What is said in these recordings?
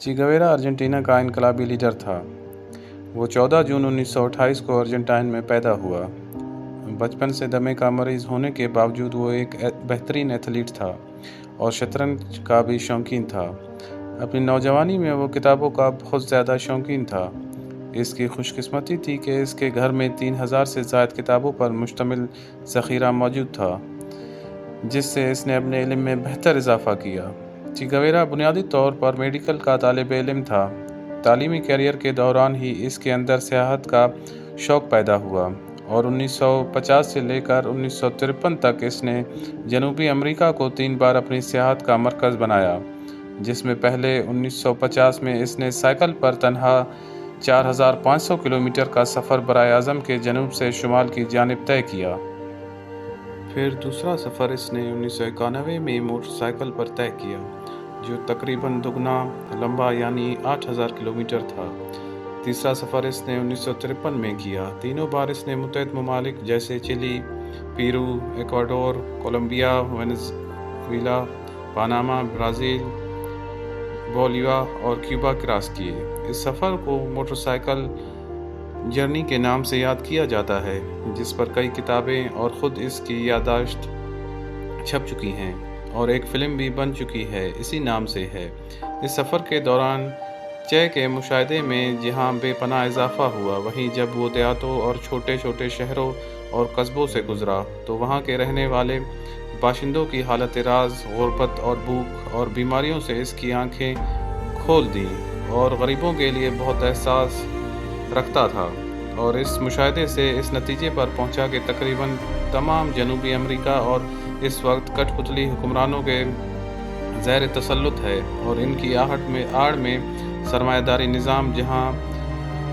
چی گویرا ارجنٹینا کا انقلابی لیڈر تھا۔ وہ 14 جون 1928 کو ارجنٹائن میں پیدا ہوا۔ بچپن سے دمے کا مریض ہونے کے باوجود وہ ایک بہترین ایتھلیٹ تھا اور شطرنج کا بھی شوقین تھا۔ اپنی نوجوانی میں وہ کتابوں کا بہت زیادہ شوقین تھا۔ اس کی خوش قسمتی تھی کہ اس کے گھر میں 3000 سے زائد کتابوں پر مشتمل ذخیرہ موجود تھا، جس سے اس نے اپنے علم میں بہتر اضافہ کیا۔ چی گویرا بنیادی طور پر میڈیکل کا طالب علم تھا۔ تعلیمی کیریئر کے دوران ہی اس کے اندر سیاحت کا شوق پیدا ہوا اور 1950 سے لے کر 1953 تک اس نے جنوبی امریکہ کو 3 بار اپنی سیاحت کا مرکز بنایا، جس میں پہلے 1950 میں اس نے سائیکل پر تنہا 4500 کلومیٹر کا سفر برائے اعظم کے جنوب سے شمال کی جانب طے کیا۔ پھر دوسرا سفر اس نے 1991 میں موٹر سائیکل پر طے کیا، جو تقریباً دگنا لمبا یعنی 8000 کلومیٹر تھا۔ تیسرا سفر اس نے 1953 میں کیا۔ تینوں بار اس نے متحد ممالک جیسے Chile, Peru, Ecuador, Colombia, Venezuela, Panama, Brazil, Bolivia اور کیوبا کراس کیے۔ اس سفر کو موٹر سائیکل جرنی کے نام سے یاد کیا جاتا ہے، جس پر کئی کتابیں اور خود اس کی یادداشت چھپ چکی ہیں اور ایک فلم بھی بن چکی ہے، اسی نام سے ہے۔ اس سفر کے دوران چے کے مشاہدے میں جہاں بے پناہ اضافہ ہوا، وہیں جب وہ دیہاتوں اور چھوٹے چھوٹے شہروں اور قصبوں سے گزرا تو وہاں کے رہنے والے باشندوں کی حالت راز، غربت اور بھوک اور بیماریوں سے اس کی آنکھیں کھول دیں اور غریبوں کے لیے بہت احساس رکھتا تھا، اور اس مشاہدے سے اس نتیجے پر پہنچا کہ تقریباً تمام جنوبی امریکہ اور اس وقت کٹ پتلی حکمرانوں کے زیر تسلط ہے اور ان کی آڑ میں سرمایہ داری نظام جہاں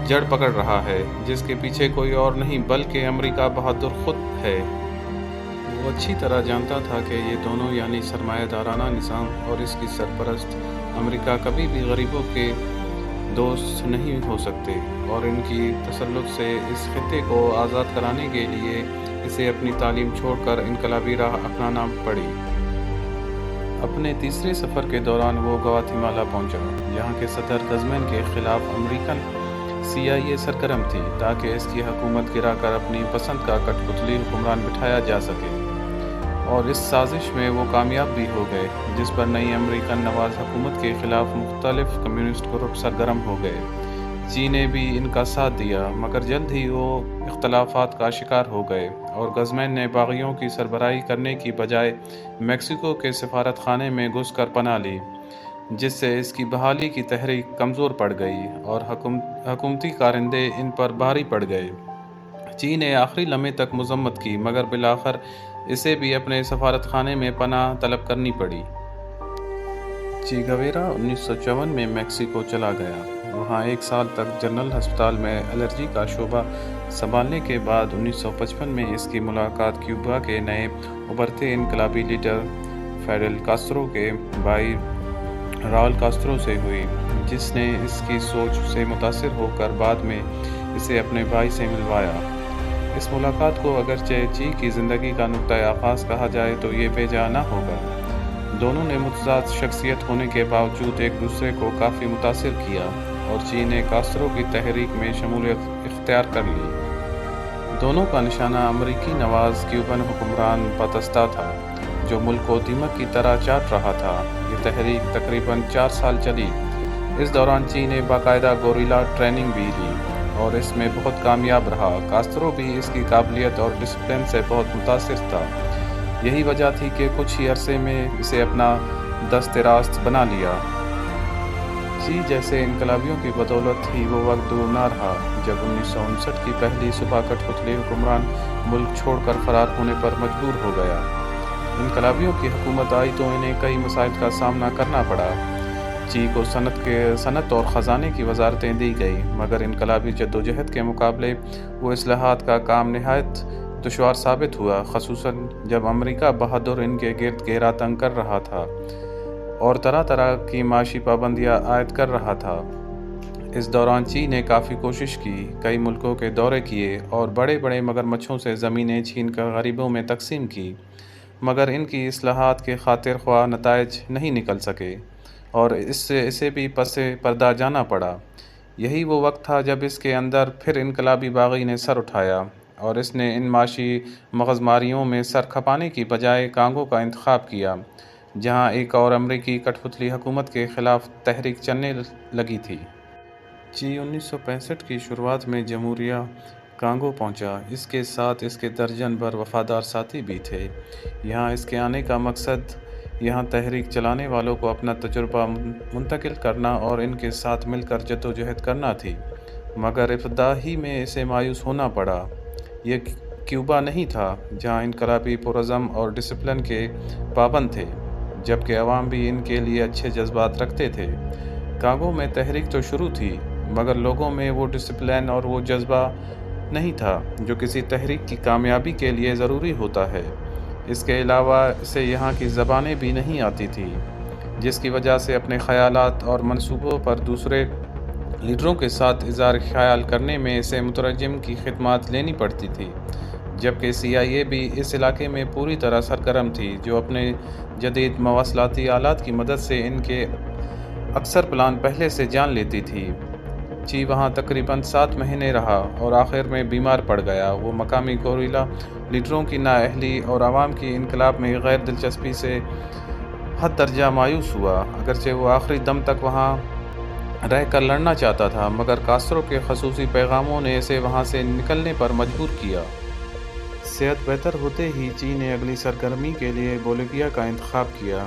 جڑ پکڑ رہا ہے، جس کے پیچھے کوئی اور نہیں بلکہ امریکہ بہادر خود ہے۔ وہ اچھی طرح جانتا تھا کہ یہ دونوں یعنی سرمایہ دارانہ نظام اور اس کی سرپرست امریکہ کبھی بھی غریبوں کے دوست نہیں ہو سکتے، اور ان کی تسلط سے اس خطے کو آزاد کرانے کے لیے اسے اپنی تعلیم چھوڑ کر انقلابی راہ اپنانا پڑی۔ اپنے تیسرے سفر کے دوران وہ گواتیمالا پہنچا، جہاں کے صدر گزمین کے خلاف امریکن CIA سرگرم تھی تاکہ اس کی حکومت گرا کر اپنی پسند کا کٹ پتلی حکمران بٹھایا جا سکے، اور اس سازش میں وہ کامیاب بھی ہو گئے، جس پر نئی امریکن نواز حکومت کے خلاف مختلف کمیونسٹ گروپ سرگرم ہو گئے۔ چین نے بھی ان کا ساتھ دیا، مگر جلد ہی وہ اختلافات کا شکار ہو گئے اور گزمین نے باغیوں کی سربراہی کرنے کی بجائے میکسیکو کے سفارت خانے میں گھس کر پناہ لی، جس سے اس کی بحالی کی تحریک کمزور پڑ گئی اور حکومتی کارندے ان پر بھاری پڑ گئے۔ چین نے آخری لمحے تک مذمت کی، مگر بالآخر اسے بھی اپنے سفارت خانے میں پناہ طلب کرنی پڑی۔ چی گویرا 1954 میں میکسیکو چلا گیا۔ وہاں 1 سال تک جنرل ہسپتال میں الرجی کا شعبہ سنبھالنے کے بعد 1955 میں اس کی ملاقات کیوبا کے نئے ابھرتے انقلابی لیڈر فیڈل کاسترو کے بھائی راؤل کاسترو سے ہوئی، جس نے اس کی سوچ سے متاثر ہو کر بعد میں اسے اپنے بھائی سے ملوایا۔ اس ملاقات کو اگرچہ چی کی زندگی کا نقطۂ آغاز کہا جائے تو یہ بے جا نہ ہوگا۔ دونوں نے متضاد شخصیت ہونے کے باوجود ایک دوسرے کو کافی متاثر کیا، اور چی نے کاسترو کی تحریک میں شمولیت اختیار کر لی۔ دونوں کا نشانہ امریکی نواز کیوبن حکمران باتستا تھا، جو ملک کو دیمک کی طرح چاٹ رہا تھا۔ یہ تحریک تقریباً 4 سال چلی۔ اس دوران چی نے باقاعدہ گوریلا ٹریننگ بھی لی اور اس میں بہت کامیاب رہا۔ کاسترو بھی اس کی قابلیت اور ڈسپلن سے بہت متاثر تھا۔ یہی وجہ تھی کہ کچھ ہی عرصے میں اسے اپنا دست راست بنا لیا۔ چی جیسے انقلابیوں کی بدولت ہی وہ وقت دور نہ رہا جب 1959 کی پہلی صبح کٹ پتلی حکمران ملک چھوڑ کر فرار ہونے پر مجبور ہو گیا۔ انقلابیوں کی حکومت آئی تو انہیں کئی مسائل کا سامنا کرنا پڑا۔ چی کو صنعت اور خزانے کی وزارتیں دی گئی، مگر انقلابی جدوجہد کے مقابلے وہ اصلاحات کا کام نہایت دشوار ثابت ہوا، خصوصاً جب امریکہ بہادر ان کے گرد گھیرا تنگ کر رہا تھا اور طرح طرح کی معاشی پابندیاں عائد کر رہا تھا۔ اس دوران چی نے کافی کوشش کی، کئی ملکوں کے دورے کیے اور بڑے بڑے مگرمچھوں سے زمینیں چھین کر غریبوں میں تقسیم کی، مگر ان کی اصلاحات کے خاطر خواہ نتائج نہیں نکل سکے۔ اور اسے بھی پس پردہ جانا پڑا۔ یہی وہ وقت تھا جب اس کے اندر پھر انقلابی باغی نے سر اٹھایا اور اس نے ان معاشی مغزماریوں میں سر کھپانے کی بجائے کانگو کا انتخاب کیا، جہاں ایک اور امریکی کٹھ پتلی حکومت کے خلاف تحریک چلنے لگی تھی۔ 1965 کی شروعات میں جمہوریہ کانگو پہنچا۔ اس کے ساتھ اس کے درجن بھر وفادار ساتھی بھی تھے۔ یہاں اس کے آنے کا مقصد یہاں تحریک چلانے والوں کو اپنا تجربہ منتقل کرنا اور ان کے ساتھ مل کر جدوجہد کرنا تھی، مگر ابتدا ہی میں اسے مایوس ہونا پڑا۔ یہ کیوبا نہیں تھا جہاں انقلابی پرعزم اور ڈسپلن کے پابند تھے، جبکہ عوام بھی ان کے لیے اچھے جذبات رکھتے تھے۔ کانگو میں تحریک تو شروع تھی، مگر لوگوں میں وہ ڈسپلن اور وہ جذبہ نہیں تھا جو کسی تحریک کی کامیابی کے لیے ضروری ہوتا ہے۔ اس کے علاوہ اسے یہاں کی زبانیں بھی نہیں آتی تھیں، جس کی وجہ سے اپنے خیالات اور منصوبوں پر دوسرے لیڈروں کے ساتھ اظہار خیال کرنے میں اسے مترجم کی خدمات لینی پڑتی تھی، جبکہ CIA بھی اس علاقے میں پوری طرح سرگرم تھی، جو اپنے جدید مواصلاتی آلات کی مدد سے ان کے اکثر پلان پہلے سے جان لیتی تھی۔ چی وہاں تقریباً 7 مہینے رہا اور آخر میں بیمار پڑ گیا۔ وہ مقامی گوریلا لیڈروں کی نااہلی اور عوام کی انقلاب میں غیر دلچسپی سے حد درجہ مایوس ہوا۔ اگرچہ وہ آخری دم تک وہاں رہ کر لڑنا چاہتا تھا، مگر کاسترو کے خصوصی پیغاموں نے اسے وہاں سے نکلنے پر مجبور کیا۔ صحت بہتر ہوتے ہی چی نے اگلی سرگرمی کے لیے بولیویا کا انتخاب کیا،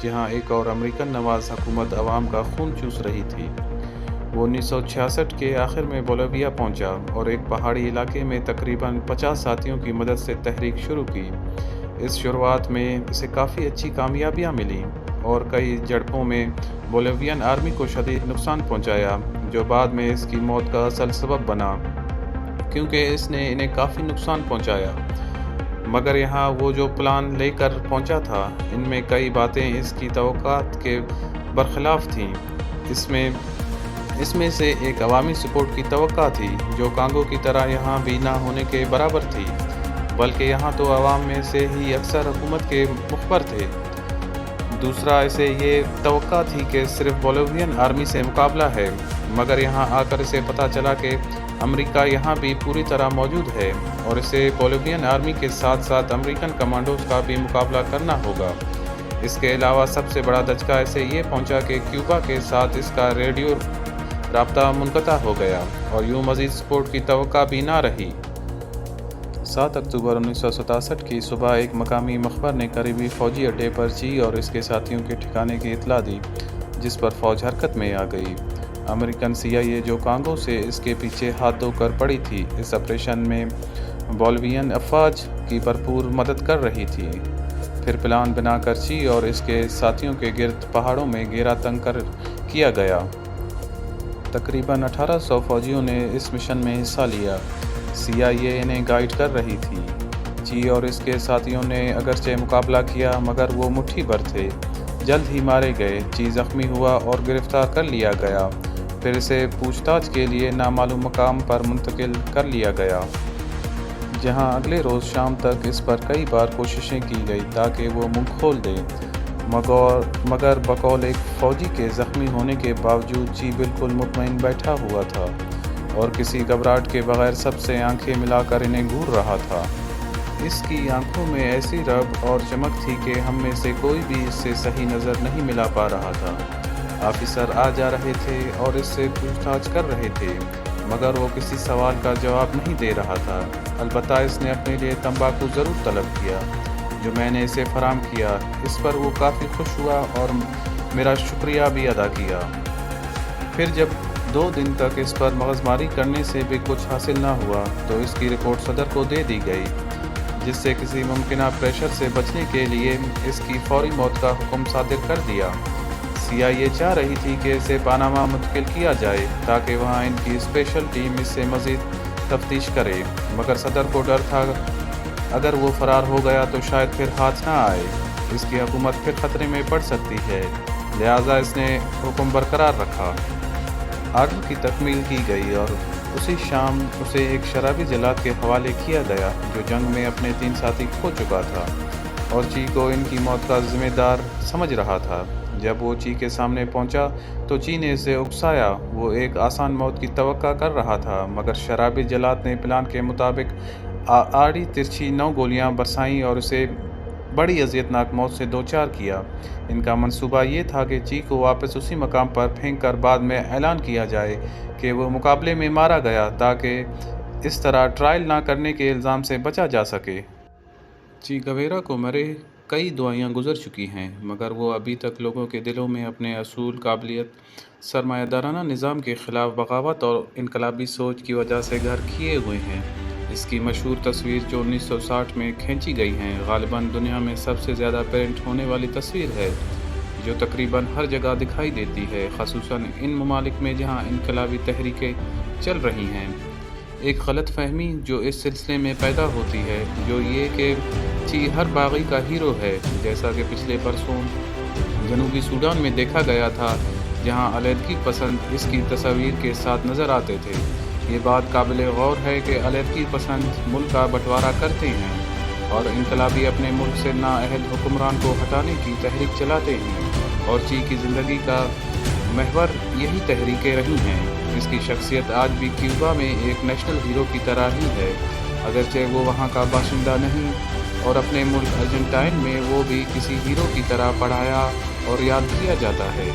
جہاں ایک اور امریکن نواز حکومت عوام کا خون چوس رہی تھی۔ وہ 1966 کے آخر میں بولیویا پہنچا اور ایک پہاڑی علاقے میں تقریباً 50 ساتھیوں کی مدد سے تحریک شروع کی۔ اس شروعات میں اسے کافی اچھی کامیابیاں ملیں اور کئی جھڑپوں میں بولیوین آرمی کو شدید نقصان پہنچایا، جو بعد میں اس کی موت کا اصل سبب بنا، کیونکہ اس نے انہیں کافی نقصان پہنچایا۔ مگر یہاں وہ جو پلان لے کر پہنچا تھا، ان میں کئی باتیں اس کی توقعات کے برخلاف تھیں۔ اس میں سے ایک عوامی سپورٹ کی توقع تھی، جو کانگو کی طرح یہاں بھی نہ ہونے کے برابر تھی، بلکہ یہاں تو عوام میں سے ہی اکثر حکومت کے مخبر تھے۔ دوسرا، اسے یہ توقع تھی کہ صرف بولیوین آرمی سے مقابلہ ہے، مگر یہاں آ کر اسے پتہ چلا کہ امریکہ یہاں بھی پوری طرح موجود ہے اور اسے بولیوین آرمی کے ساتھ ساتھ امریکن کمانڈوز کا بھی مقابلہ کرنا ہوگا۔ اس کے علاوہ سب سے بڑا دھچکا اسے یہ پہنچا کہ کیوبا کے ساتھ اس کا ریڈیو رابطہ منقطع ہو گیا اور یوں مزید سپورٹ کی توقع بھی نہ رہی۔ 7 اکتوبر 1967 کی صبح ایک مقامی مخبر نے قریبی فوجی اڈے پر چی اور اس کے ساتھیوں کے ٹھکانے کی اطلاع دی، جس پر فوج حرکت میں آ گئی۔ امریکن CIA جو کانگو سے اس کے پیچھے ہاتھ دھو کر پڑی تھی، اس آپریشن میں بولیوین افواج کی بھرپور مدد کر رہی تھی۔ پھر پلان بنا کر چی اور اس کے ساتھیوں کے گرد پہاڑوں میں گھیرا تنگ کیا گیا۔ تقریباً 1800 فوجیوں نے اس مشن میں حصہ لیا۔ CIA انہیں گائیڈ کر رہی تھی۔ چی اور اس کے ساتھیوں نے اگرچہ مقابلہ کیا، مگر وہ مٹھی بھر تھے، جلد ہی مارے گئے۔ چی زخمی ہوا اور گرفتار کر لیا گیا، پھر اسے پوچھ تاچھ کے لیے نامعلوم مقام پر منتقل کر لیا گیا، جہاں اگلے روز شام تک اس پر کئی بار کوششیں کی گئی تاکہ وہ منہ کھول دے، مگر بقول ایک فوجی کے زخمی ہونے کے باوجود چی بالکل مطمئن بیٹھا ہوا تھا اور کسی گھبراہٹ کے بغیر سب سے آنکھیں ملا کر انہیں گھور رہا تھا۔ اس کی آنکھوں میں ایسی رب اور چمک تھی کہ ہم میں سے کوئی بھی اس سے صحیح نظر نہیں ملا پا رہا تھا۔ آفیسر آ جا رہے تھے اور اس سے پوچھ تاچھ کر رہے تھے، مگر وہ کسی سوال کا جواب نہیں دے رہا تھا۔ البتہ اس نے اپنے لیے تمباکو ضرور طلب کیا، جو میں نے اسے فراہم کیا۔ اس پر وہ کافی خوش ہوا اور میرا شکریہ بھی ادا کیا۔ پھر جب 2 دن تک اس پر مغزماری کرنے سے بھی کچھ حاصل نہ ہوا تو اس کی رپورٹ صدر کو دے دی گئی، جس سے کسی ممکنہ پریشر سے بچنے کے لیے اس کی فوری موت کا حکم صادر کر دیا۔ CIA چاہ رہی تھی کہ اسے پاناما منتقل کیا جائے تاکہ وہاں ان کی اسپیشل ٹیم اس سے مزید تفتیش کرے، مگر صدر کو ڈر تھا اگر وہ فرار ہو گیا تو شاید پھر ہاتھ نہ آئے، اس کی حکومت پھر خطرے میں پڑ سکتی ہے، لہٰذا اس نے حکم برقرار رکھا۔ آرڈر کی تکمیل کی گئی اور اسی شام اسے ایک شرابی جلاد کے حوالے کیا گیا جو جنگ میں اپنے 3 ساتھی کھو چکا تھا اور چی کو ان کی موت کا ذمہ دار سمجھ رہا تھا۔ جب وہ چی کے سامنے پہنچا تو چی نے اسے اکسایا۔ وہ ایک آسان موت کی توقع کر رہا تھا، مگر شرابی جلاد نے پلان کے مطابق آڑی ترچھی 9 گولیاں برسائیں اور اسے بڑی اذیتناک موت سے دوچار کیا۔ ان کا منصوبہ یہ تھا کہ چی کو واپس اسی مقام پر پھینک کر بعد میں اعلان کیا جائے کہ وہ مقابلے میں مارا گیا، تاکہ اس طرح ٹرائل نہ کرنے کے الزام سے بچا جا سکے۔ چی گویرا کو مرے کئی دہائیاں گزر چکی ہیں، مگر وہ ابھی تک لوگوں کے دلوں میں اپنے اصول، قابلیت، سرمایہ دارانہ نظام کے خلاف بغاوت اور انقلابی سوچ کی وجہ سے گھر کیے ہوئے ہیں۔ اس کی مشہور تصویر جو 1960 میں کھینچی گئی ہے، غالباً دنیا میں سب سے زیادہ پرنٹ ہونے والی تصویر ہے، جو تقریباً ہر جگہ دکھائی دیتی ہے، خصوصاً ان ممالک میں جہاں انقلابی تحریکیں چل رہی ہیں۔ ایک غلط فہمی جو اس سلسلے میں پیدا ہوتی ہے، جو یہ کہ چی ہر باغی کا ہیرو ہے، جیسا کہ پچھلے برسوں جنوبی سوڈان میں دیکھا گیا تھا، جہاں علیحدگی پسند اس کی تصاویر کے ساتھ نظر آتے تھے۔ یہ بات قابل غور ہے کہ علیحدگی پسند ملک کا بٹوارا کرتے ہیں اور انقلابی اپنے ملک سے نااہل حکمران کو ہٹانے کی تحریک چلاتے ہیں، اور چی کی زندگی کا محور یہی تحریکیں رہی ہیں۔ اس کی شخصیت آج بھی کیوبا میں ایک نیشنل ہیرو کی طرح ہی ہے، اگرچہ وہ وہاں کا باشندہ نہیں، اور اپنے ملک ارجنٹائن میں وہ بھی کسی ہیرو کی طرح پڑھایا اور یاد کیا جاتا ہے۔